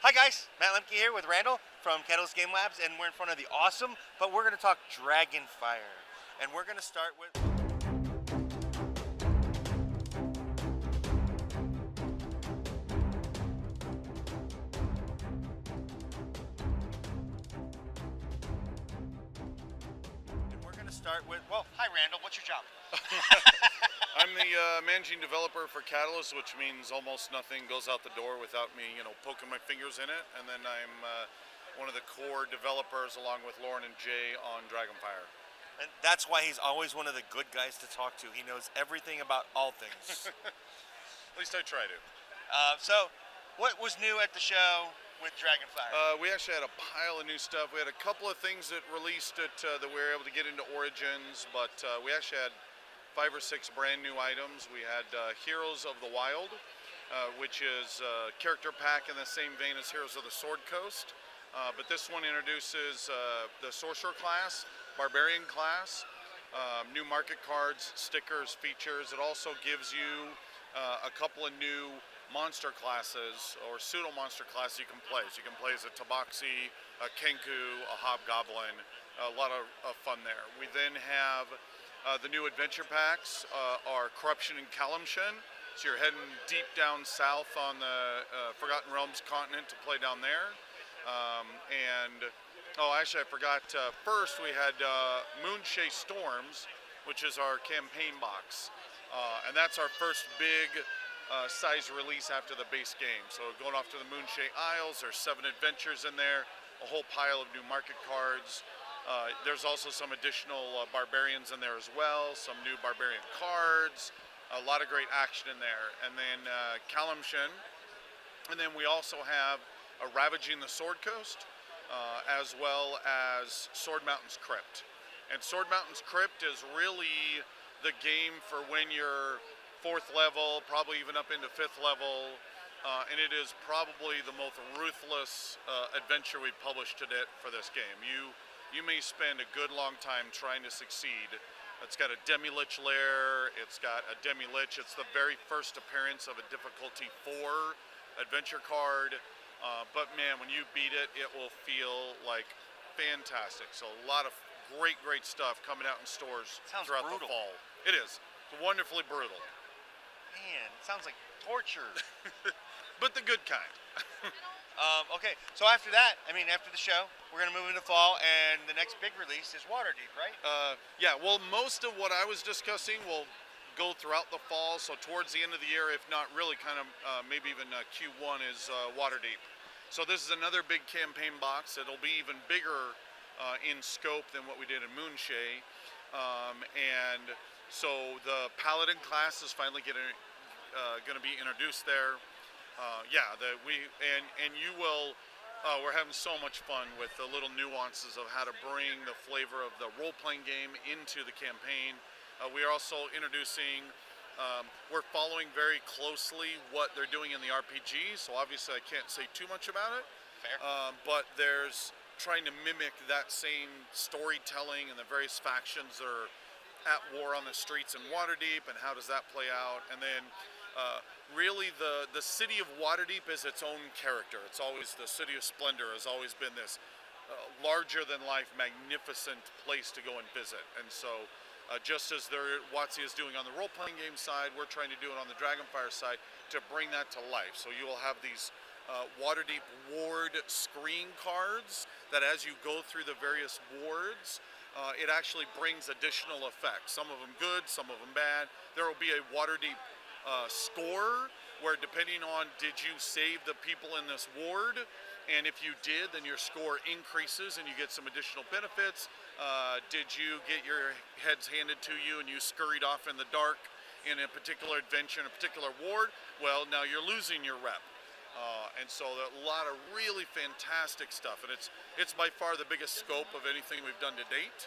Hi guys, Matt Lemke here with Randall from Catalyst Game Labs, and we're in front of the awesome, but we're going to talk Dragonfire. And we're going to start with... well, hi Randall, what's your job? I'm the managing developer for Catalyst, which means almost nothing goes out the door without me, poking my fingers in it. And then I'm one of the core developers, along with Lauren and Jay, on Dragonfire. And that's why he's always one of the good guys to talk to. He knows everything about all things. At least I try to. So, what was new at the show with Dragonfire? We actually had a pile of new stuff. We had a couple of things that released that we were able to get into Origins, but we actually had 5 or 6 brand new items. We had Heroes of the Wild, which is a character pack in the same vein as Heroes of the Sword Coast. But this one introduces the Sorcerer class, Barbarian class, new market cards, stickers, features. It also gives you a couple of new monster classes or pseudo monster classes you can play. So you can play as a Tabaxi, a Kenku, a Hobgoblin, a lot of fun there. We then have the new adventure packs are Corruption and Kalimshan. So you're heading deep down south on the Forgotten Realms continent to play down there. Actually I forgot, first we had Moonshae Storms, which is our campaign box. And that's our first big size release after the base game. So going off to the Moonshae Isles, there's 7 adventures in there, a whole pile of new market cards. There's also some additional barbarians in there as well, some new barbarian cards, a lot of great action in there. And then Kalimshan, and then we also have Ravaging the Sword Coast, as well as Sword Mountain's Crypt. And Sword Mountain's Crypt is really the game for when you're 4th level, probably even up into 5th level, and it is probably the most ruthless adventure we've published to date for this game. You may spend a good long time trying to succeed. It's got a Demi-Lich lair, it's got a Demi-Lich, it's the very first appearance of a difficulty 4 adventure card, but man, when you beat it, it will feel like fantastic. So a lot of great stuff coming out in stores throughout the fall. It is. It's wonderfully brutal. Man, it sounds like torture. But the good kind. Okay, so after that, after the show, we're going to move into fall, and the next big release is Waterdeep, right? Yeah, well, most of what I was discussing will go throughout the fall, so towards the end of the year, if not really kind of maybe even Q1 is Waterdeep. So this is another big campaign box. It'll be even bigger in scope than what we did in Moonshae. And so the Paladin class is finally going to be introduced there. You will. We're having so much fun with the little nuances of how to bring the flavor of the role-playing game into the campaign. We are also introducing. We're following very closely what they're doing in the RPG. So obviously, I can't say too much about it. Fair. But there's trying to mimic that same storytelling and the various factions that are at war on the streets in Waterdeep, and how does that play out. And then really the city of Waterdeep is its own character. It's always, the City of Splendor has always been this larger than life, magnificent place to go and visit. And so just as WotC is doing on the role-playing game side, we're trying to do it on the Dragonfire side to bring that to life. So you will have these Waterdeep ward screen cards that as you go through the various wards, it actually brings additional effects. Some of them good, some of them bad. There will be a Waterdeep score where, depending on did you save the people in this ward, and if you did, then your score increases and you get some additional benefits. Did you get your heads handed to you and you scurried off in the dark in a particular adventure in a particular ward? Well, now you're losing your rep. And so a lot of really fantastic stuff, and it's by far the biggest scope of anything we've done to date.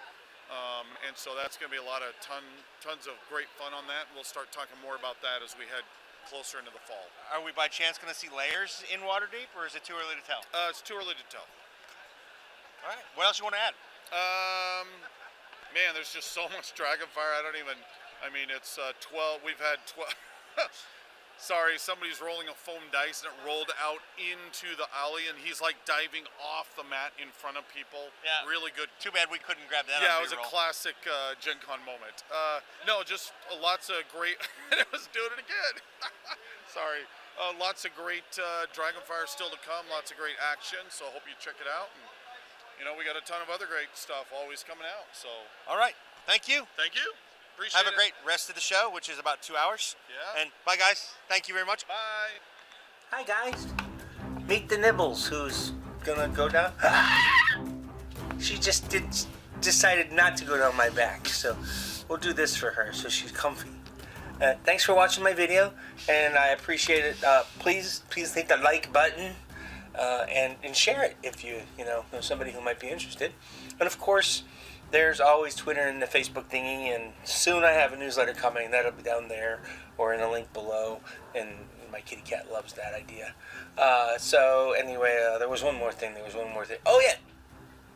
And so that's going to be a lot of tons of great fun on that, and we'll start talking more about that as we head closer into the fall. Are we by chance going to see layers in Waterdeep, or is it too early to tell? It's too early to tell. All right. What else you want to add? Man, there's just so much Dragonfire. It's 12. We've had 12. Sorry, somebody's rolling a foam dice and it rolled out into the alley, and he's like diving off the mat in front of people. Yeah. Really good. Too bad we couldn't grab that. Yeah, on it was a B-roll. classic Gen Con moment. No, just lots of great. I was doing it again. Sorry. Lots of great Dragonfire still to come. Lots of great action. So I hope you check it out. And, you know, we got a ton of other great stuff always coming out. So All right. Thank you. thank you. Appreciate Have a it. great rest of the show, which is about 2 hours. Yeah. And bye, guys. Thank you very much. Bye. Hi guys, meet the Nibbles, who's gonna go down. She just decided not to go down my back, so we'll do this for her so she's comfy. Thanks for watching my video, and I appreciate it. Please hit the like button and share it if you know somebody who might be interested. And of course, there's always Twitter and the Facebook thingy, and soon I have a newsletter coming. That'll be down there or in a link below, and my kitty cat loves that idea. So anyway, there was one more thing. Oh yeah,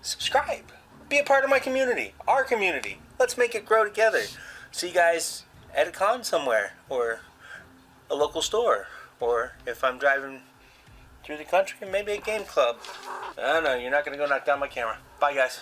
subscribe. Be a part of my community, our community. Let's make it grow together. See you guys at a con somewhere, or a local store, or if I'm driving through the country, maybe a game club. I don't know. You're not gonna go knock down my camera. Bye, guys.